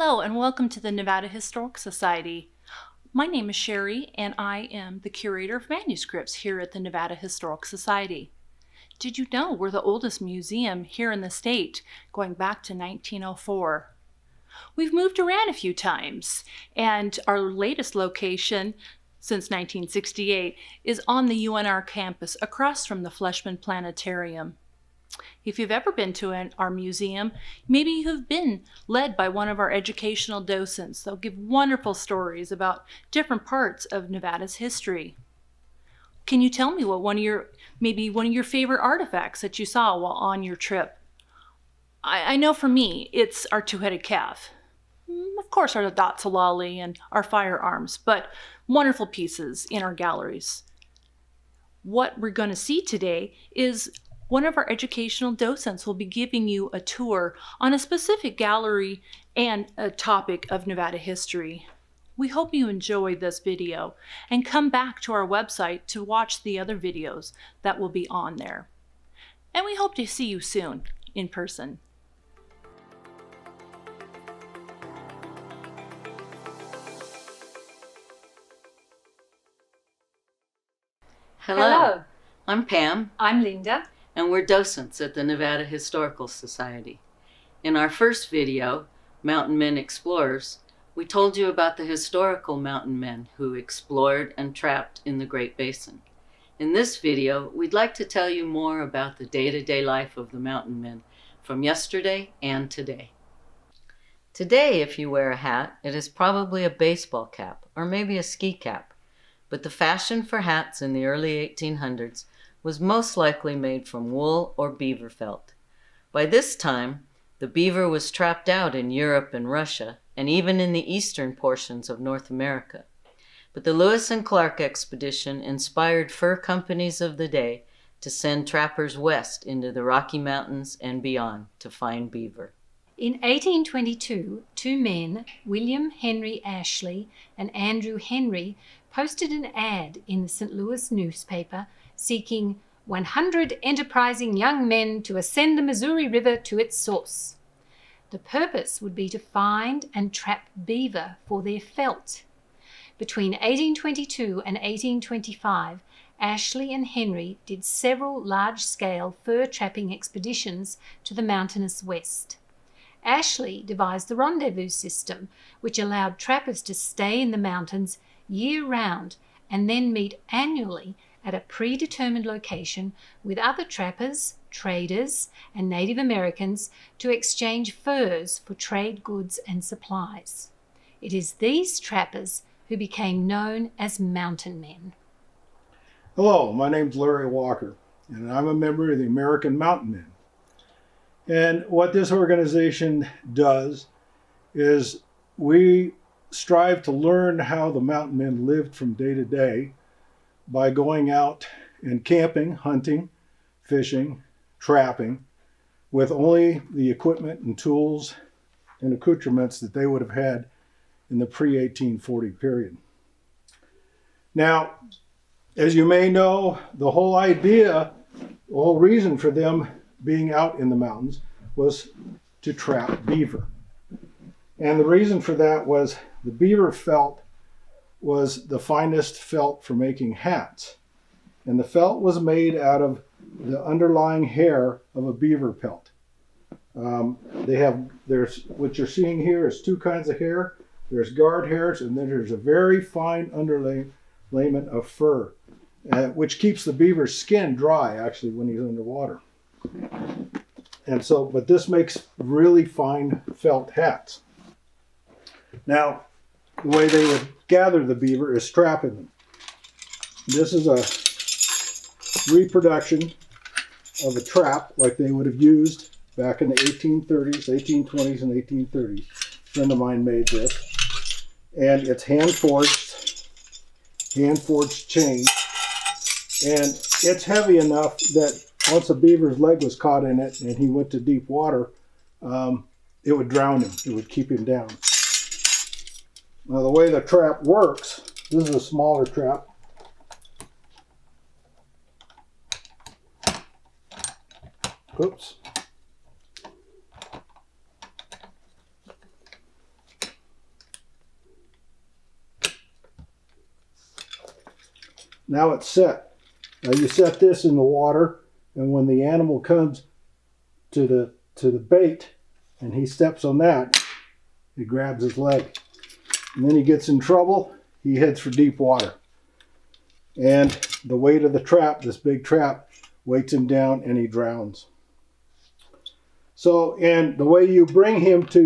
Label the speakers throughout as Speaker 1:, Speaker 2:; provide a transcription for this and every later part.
Speaker 1: Hello and welcome to the Nevada Historical Society. My name is Sherry and I am the curator of manuscripts here at the Nevada Historical Society. Did you know we're the oldest museum here in the state, going back to 1904? We've moved around a few times, and our latest location since 1968 is on the UNR campus across from the Fleischmann Planetarium. If you've ever been to our museum, maybe you've been led by one of our educational docents. They'll give wonderful stories about different parts of Nevada's history. Can you tell me what one of your favorite artifacts that you saw while on your trip? I know for me, it's our two-headed calf. Of course, our Datsalali and our firearms, but wonderful pieces in our galleries. What we're going to see today is one of our educational docents will be giving you a tour on a specific gallery and a topic of Nevada history. We hope you enjoyed this video and come back to our website to watch the other videos that will be on there. And we hope to see you soon in person.
Speaker 2: Hello, I'm Pam.
Speaker 3: I'm Linda.
Speaker 2: And we're docents at the Nevada Historical Society. In our first video, Mountain Men Explorers, we told you about the historical mountain men who explored and trapped in the Great Basin. In this video, we'd like to tell you more about the day-to-day life of the mountain men from yesterday and today. Today, if you wear a hat, it is probably a baseball cap or maybe a ski cap, but the fashion for hats in the early 1800s was most likely made from wool or beaver felt. By this time, the beaver was trapped out in Europe and Russia, and even in the eastern portions of North America. But the Lewis and Clark expedition inspired fur companies of the day to send trappers west into the Rocky Mountains and beyond to find beaver.
Speaker 3: In 1822, two men, William Henry Ashley and Andrew Henry, posted an ad in the St. Louis newspaper seeking 100 enterprising young men to ascend the Missouri River to its source. The purpose would be to find and trap beaver for their felt. Between 1822 and 1825, Ashley and Henry did several large-scale fur trapping expeditions to the mountainous west. Ashley devised the rendezvous system, which allowed trappers to stay in the mountains year-round and then meet annually at a predetermined location with other trappers, traders, and Native Americans to exchange furs for trade goods and supplies. It is these trappers who became known as mountain men.
Speaker 4: Hello, my name's Larry Walker, and I'm a member of the American Mountain Men. And what this organization does is we strive to learn how the mountain men lived from day to day by going out and camping, hunting, fishing, trapping, with only the equipment and tools and accoutrements that they would have had in the pre-1840 period. Now, as you may know, the whole reason for them being out in the mountains was to trap beaver. And the reason for that was the beaver felt was the finest felt for making hats. And the felt was made out of the underlying hair of a beaver pelt. There's what you're seeing here is two kinds of hair. There's guard hairs, and then there's a very fine underlayment of fur, which keeps the beaver's skin dry actually when he's underwater. And so, but this makes really fine felt hats. Now, the way they would gather the beaver is trapping them. This is a reproduction of a trap like they would have used back in the 1830s, 1820s, and 1830s. A friend of mine made this. And it's hand-forged chain. And it's heavy enough that once a beaver's leg was caught in it and he went to deep water, it would drown him. It would keep him down. Now the way the trap works, this is a smaller trap. Oops. Now it's set. Now you set this in the water, and when the animal comes to the bait and he steps on that, he grabs his leg. And then he gets in trouble, he heads for deep water. And the weight of the trap, this big trap, weights him down and he drowns. So, and the way you bring him to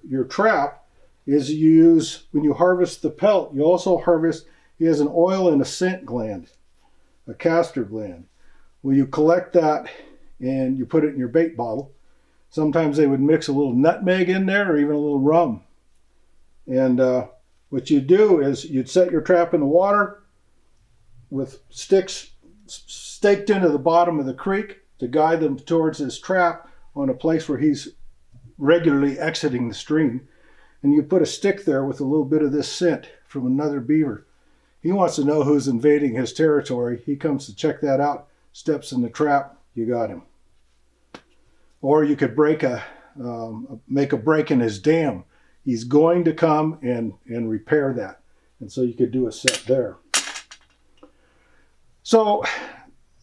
Speaker 4: your trap is you use, when you harvest the pelt, you also harvest, he has an oil and a scent gland, a castor gland. Well, you collect that and you put it in your bait bottle. Sometimes they would mix a little nutmeg in there or even a little rum. And what you do is you'd set your trap in the water with sticks staked into the bottom of the creek to guide them towards his trap on a place where he's regularly exiting the stream. And you put a stick there with a little bit of this scent from another beaver. He wants to know who's invading his territory. He comes to check that out, steps in the trap, you got him. Or you could make a break in his dam. He's going to come and repair that. And so you could do a set there. So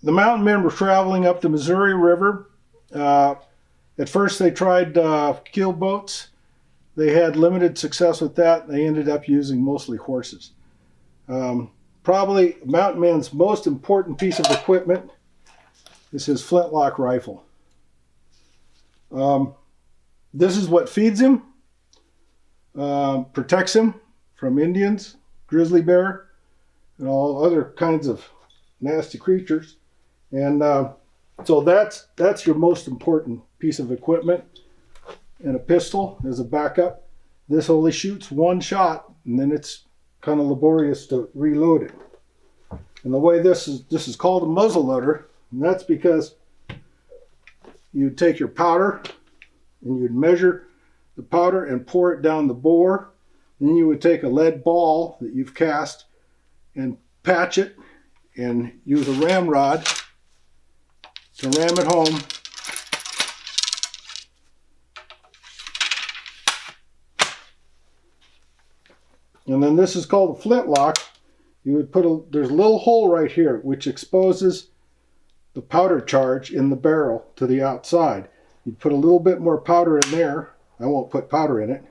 Speaker 4: the mountain men were traveling up the Missouri River. At first they tried keel boats. They had limited success with that. They ended up using mostly horses. Probably mountain man's most important piece of equipment is his flintlock rifle. This is what feeds him, protects him from Indians, grizzly bear, and all other kinds of nasty creatures. And so that's your most important piece of equipment. And a pistol as a backup. This only shoots one shot, and then it's kind of laborious to reload it. And the way this is called a muzzle loader, and that's because you'd take your powder and you'd measure the powder and pour it down the bore. Then you would take a lead ball that you've cast and patch it and use a ramrod to ram it home. And then this is called a flintlock. You would there's a little hole right here which exposes the powder charge in the barrel to the outside. You'd put a little bit more powder in there. I won't put powder in it.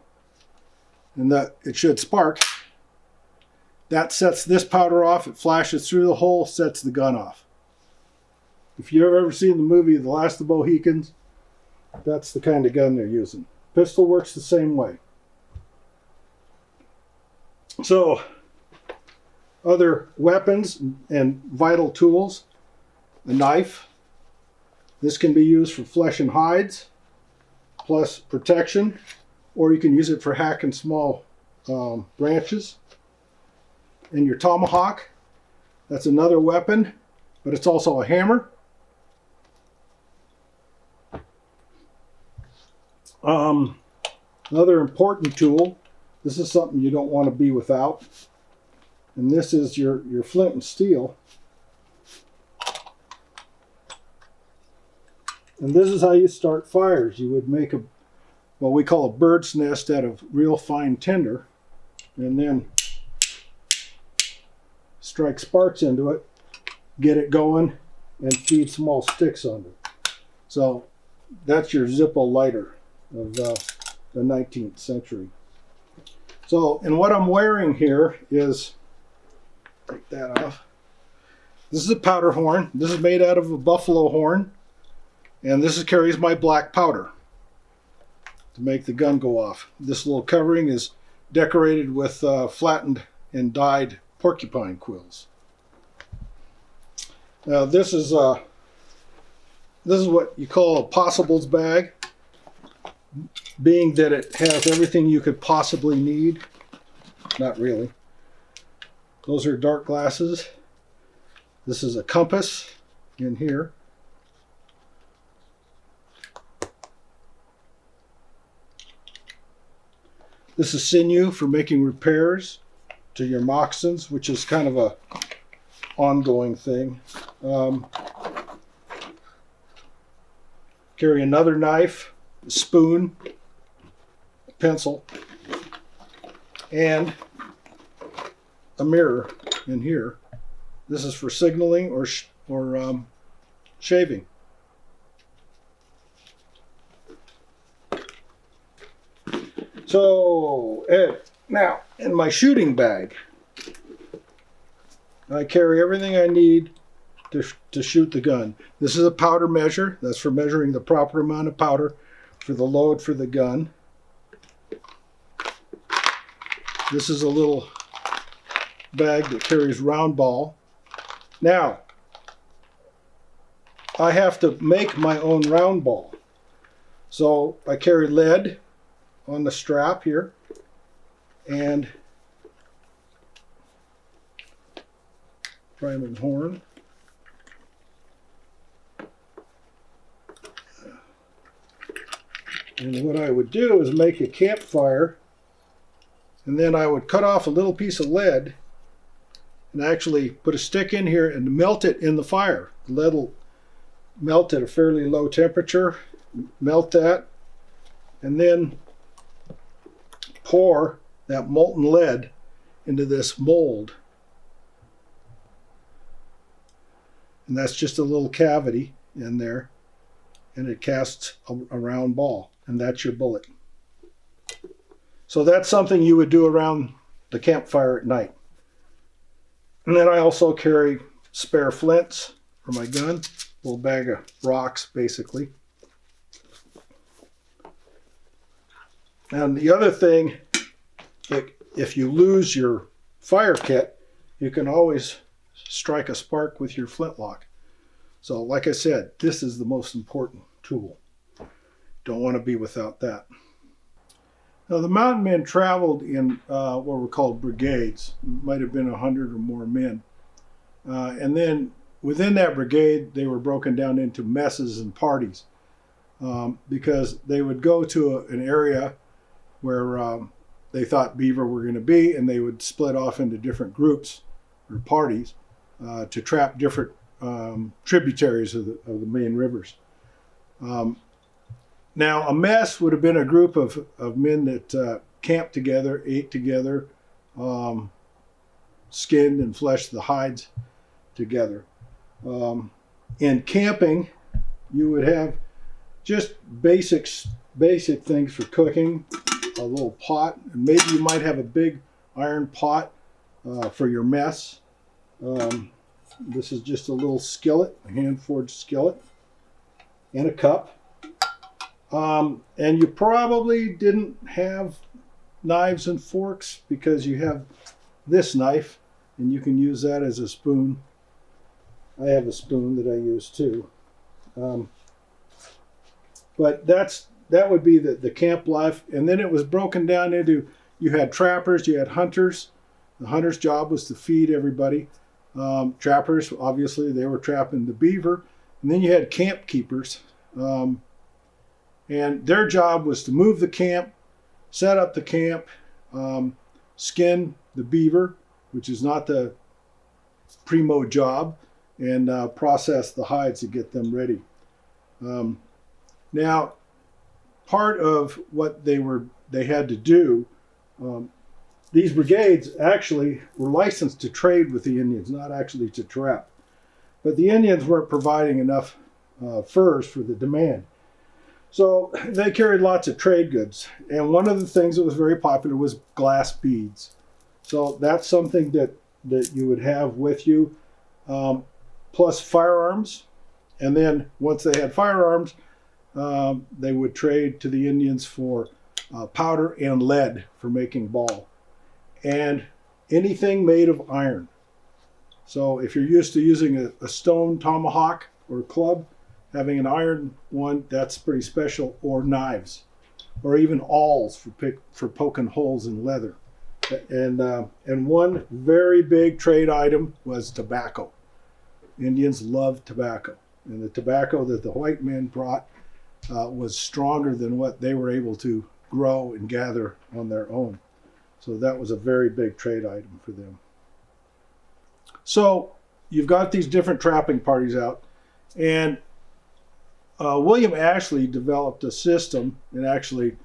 Speaker 4: And that it should spark. That sets this powder off. It flashes through the hole, sets the gun off. If you've ever seen the movie The Last of the Mohicans, that's the kind of gun they're using. Pistol works the same way. So, other weapons and vital tools, a knife. This can be used for flesh and hides, plus protection, or you can use it for hacking small branches. And your tomahawk, that's another weapon, but it's also a hammer. Another important tool. This is something you don't want to be without. And this is your flint and steel. And this is how you start fires. You would make what we call a bird's nest out of real fine tinder, and then strike sparks into it, get it going, and feed small sticks onto it. So that's your Zippo lighter of the 19th century. So, and what I'm wearing here is, take that off. This is a powder horn. This is made out of a buffalo horn. And this carries my black powder to make the gun go off. This little covering is decorated with flattened and dyed porcupine quills. Now this is what you call a possibles bag, being that it has everything you could possibly need. Not really. Those are dark glasses. This is a compass in here. This is sinew for making repairs to your moccasins, which is kind of a ongoing thing. Carry another knife, a spoon, a pencil, and a mirror in here. This is for signaling or shaving. So, Ed, now in my shooting bag, I carry everything I need to shoot the gun. This is a powder measure. That's for measuring the proper amount of powder for the load for the gun. This is a little bag that carries round ball. Now, I have to make my own round ball. So I carry lead on the strap here, and priming horn. And what I would do is make a campfire, and then I would cut off a little piece of lead and actually put a stick in here and melt it in the fire. The lead will melt at a fairly low temperature, melt that, and then pour that molten lead into this mold. And that's just a little cavity in there, and it casts a round ball, and that's your bullet. So that's something you would do around the campfire at night. And then I also carry spare flints for my gun, a little bag of rocks basically. And the other thing, if you lose your fire kit, you can always strike a spark with your flintlock. So like I said, this is the most important tool. Don't want to be without that. Now the mountain men traveled in what were called brigades. Might have been 100 or more men. And then within that brigade, they were broken down into messes and parties because they would go to an area where they thought beaver were going to be, and they would split off into different groups or parties to trap different tributaries of the main rivers. Now, a mess would have been a group of men that camped together, ate together, skinned and fleshed the hides together. In camping, you would have just basic things for cooking, a little pot, and maybe you might have a big iron pot for your mess. This is just a little skillet, a hand-forged skillet, and a cup. And you probably didn't have knives and forks because you have this knife, and you can use that as a spoon. I have a spoon that I use too. But that would be the camp life. And then it was broken down into, you had trappers, you had hunters. The hunter's job was to feed everybody. Trappers, obviously, they were trapping the beaver. And then you had camp keepers. And their job was to move the camp, set up the camp, skin the beaver, which is not the primo job, and process the hides to get them ready. Now, part of what they had to do, these brigades actually were licensed to trade with the Indians, not actually to trap. But the Indians weren't providing enough furs for the demand. So they carried lots of trade goods. And one of the things that was very popular was glass beads. So that's something that you would have with you, plus firearms. And then once they had firearms, they would trade to the Indians for powder and lead for making ball. And anything made of iron. So if you're used to using a stone tomahawk or club, having an iron one, that's pretty special, or knives, or even awls for poking holes in leather. And one very big trade item was tobacco. Indians loved tobacco, and the tobacco that the white men brought was stronger than what they were able to grow and gather on their own. So that was a very big trade item for them. So you've got these different trapping parties out, and William Ashley developed a system, and actually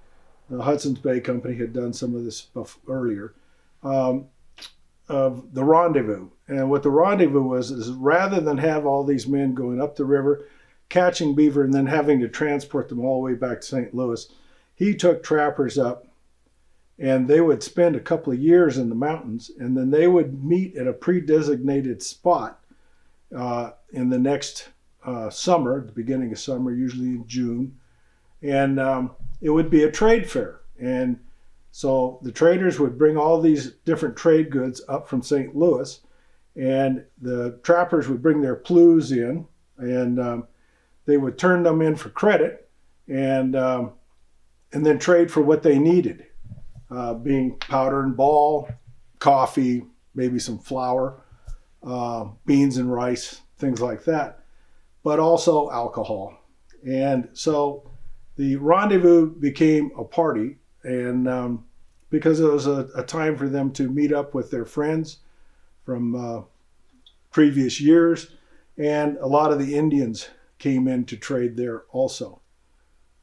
Speaker 4: the Hudson's Bay Company had done some of this earlier, of the rendezvous. And what the rendezvous was is rather than have all these men going up the river, catching beaver, and then having to transport them all the way back to St. Louis, he took trappers up, and they would spend a couple of years in the mountains, and then they would meet at a pre-designated spot in the next summer, the beginning of summer, usually in June, and it would be a trade fair. And so the traders would bring all these different trade goods up from St. Louis, and the trappers would bring their plues in, and they would turn them in for credit, and then trade for what they needed, being powder and ball, coffee, maybe some flour, beans and rice, things like that, but also alcohol. And so the rendezvous became a party, and because it was a time for them to meet up with their friends from previous years, and a lot of the Indians came in to trade there also.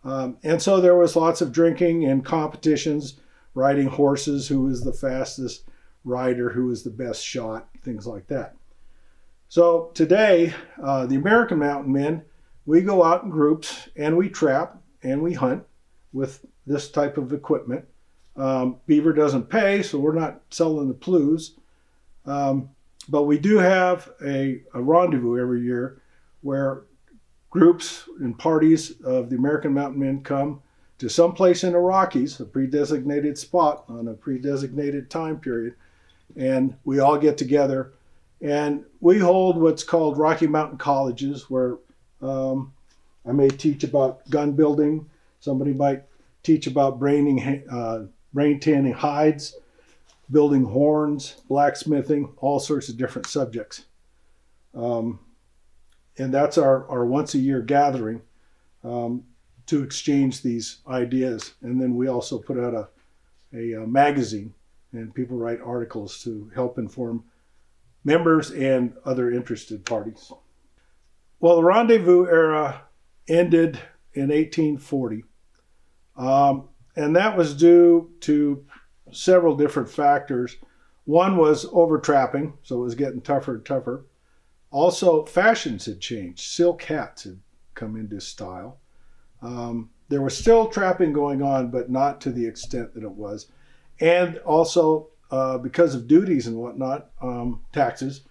Speaker 4: And so there was lots of drinking and competitions, riding horses, who was the fastest rider, who was the best shot, things like that. So today, the American mountain men, we go out in groups and we trap and we hunt with this type of equipment. Beaver doesn't pay, so we're not selling the plues. But we do have a rendezvous every year where groups and parties of the American mountain men come to some place in the Rockies, a pre-designated spot on a pre-designated time period, and we all get together. And we hold what's called Rocky Mountain Colleges, where I may teach about gun building. Somebody might teach about brain tanning hides, building horns, blacksmithing, all sorts of different subjects. And that's our once a year gathering to exchange these ideas. And then we also put out a magazine, and people write articles to help inform members and other interested parties. Well, the rendezvous era ended in 1840, and that was due to several different factors. One was over-trapping, so it was getting tougher and tougher. Also, fashions had changed. Silk hats had come into style. There was still trapping going on, but not to the extent that it was. And also, because of duties and whatnot, taxes,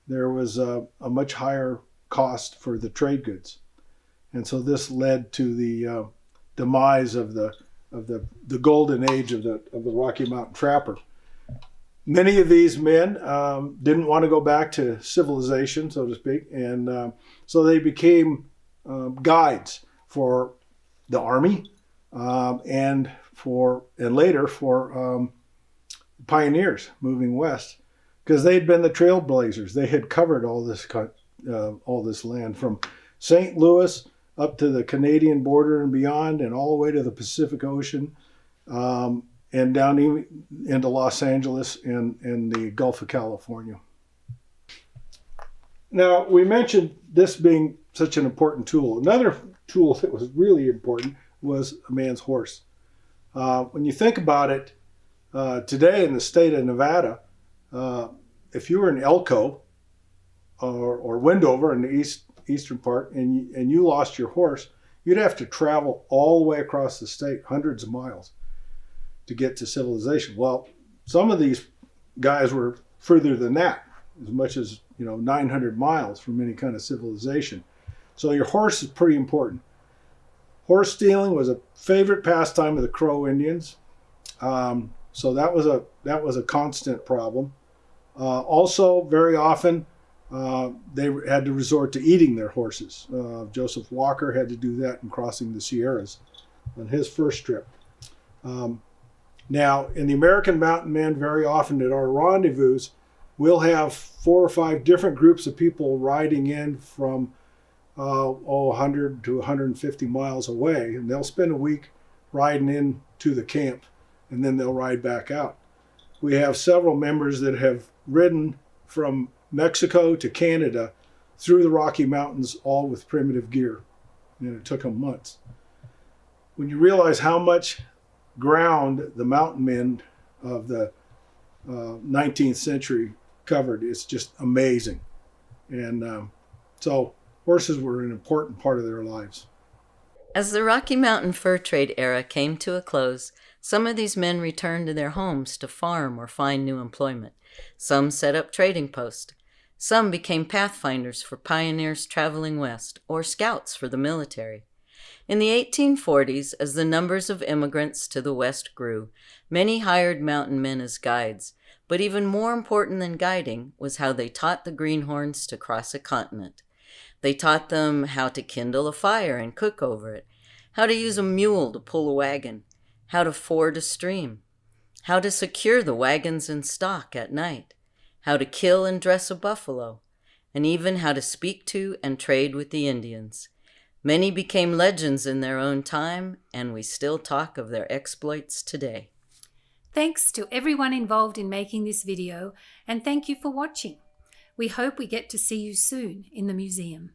Speaker 4: there was a much higher cost for the trade goods. And so this led to the demise of the golden age of the Rocky Mountain trapper. Many of these men didn't want to go back to civilization, so to speak, and so they became guides for the army and later for pioneers moving west, because they'd been the trailblazers. They had covered all this land from St. Louis up to the Canadian border and beyond, and all the way to the Pacific Ocean, and down even into Los Angeles and the Gulf of California. Now, we mentioned this being such an important tool. Another tool that was really important was a man's horse. When you think about it, today in the state of Nevada, if you were in Elko or Wendover in the eastern part, and you lost your horse, you'd have to travel all the way across the state, hundreds of miles, to get to civilization. Well, some of these guys were further than that, as much as 900 miles from any kind of civilization. So your horse is pretty important. Horse stealing was a favorite pastime of the Crow Indians, so that was a constant problem. Also, very often they had to resort to eating their horses. Joseph Walker had to do that in crossing the Sierras on his first trip. Now, in the American mountain men, very often at our rendezvous, we'll have 4 or 5 different groups of people riding in from 100 to 150 miles away, and they'll spend a week riding in to the camp, and then they'll ride back out. We have several members that have ridden from Mexico to Canada through the Rocky Mountains, all with primitive gear, and it took them months. When you realize how much ground the mountain men of the 19th century covered. It's just amazing. And so horses were an important part of their lives.
Speaker 2: As the Rocky Mountain fur trade era came to a close, some of these men returned to their homes to farm or find new employment. Some set up trading posts. Some became pathfinders for pioneers traveling west or scouts for the military. In the 1840s, as the numbers of immigrants to the West grew, many hired mountain men as guides, but even more important than guiding was how they taught the greenhorns to cross a continent. They taught them how to kindle a fire and cook over it, how to use a mule to pull a wagon, how to ford a stream, how to secure the wagons in stock at night, how to kill and dress a buffalo, and even how to speak to and trade with the Indians. Many became legends in their own time, and we still talk of their exploits today.
Speaker 3: Thanks to everyone involved in making this video, and thank you for watching. We hope we get to see you soon in the museum.